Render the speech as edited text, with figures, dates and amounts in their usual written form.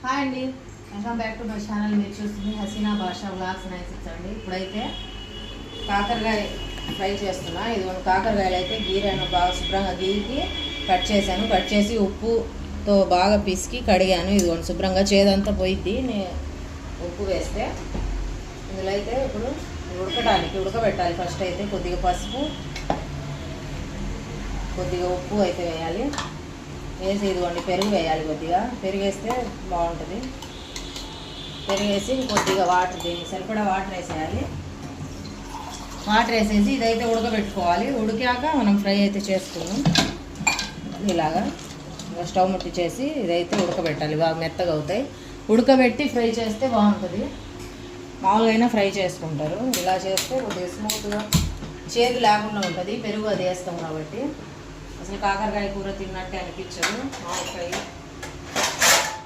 Hi అండి, welcome back to my channel. మీరు చూస్తుంది హసీనా భాషా వ్లాగ్స్ 96 అండి. ఇప్పుడైతే కాకరకాయ ఫ్రై చేస్తున్నా. ఇది కొన్ని కాకరకాయలు అయితే గీరాను, బాగా శుభ్రంగా గీకి కట్ చేశాను. కట్ చేసి ఉప్పుతో బాగా పిసికి కడిగాను. ఇది కొన్ని శుభ్రంగా చేదంతా పోయిద్ది ఉప్పు వేస్తే. ఇందులో అయితే ఇప్పుడు ఉడకబెట్టాలి. ఫస్ట్ అయితే కొద్దిగా పసుపు, కొద్దిగా ఉప్పు అయితే వేయాలి. వేసి ఇదిగోండి పెరుగు వేయాలి. కొద్దిగా పెరుగు వేస్తే బాగుంటుంది. పెరుగు వేసి కొద్దిగా వాటర్, దీనికి సరిపడా వాటర్ వేసేయాలి. వాటర్ వేసేసి ఇదైతే ఉడకబెట్టుకోవాలి. ఉడికాక మనం ఫ్రై అయితే చేసుకున్నాం. ఇలాగా స్టవ్ ముట్టించేసి ఇదైతే ఉడకబెట్టాలి. బాగా మెత్తగా అవుతాయి. ఉడకబెట్టి ఫ్రై చేస్తే బాగుంటుంది. మామూలుగా అయినా ఫ్రై చేసుకుంటారు. ఇలా చేస్తే కొద్దిగా స్మూత్గా చేదు లేకుండా ఉంటుంది. పెరుగు అది వేస్తాం కాబట్టి అసలు కాకరకాయ కూర తిన్నట్టే అనిపించదు. మామిడికాయ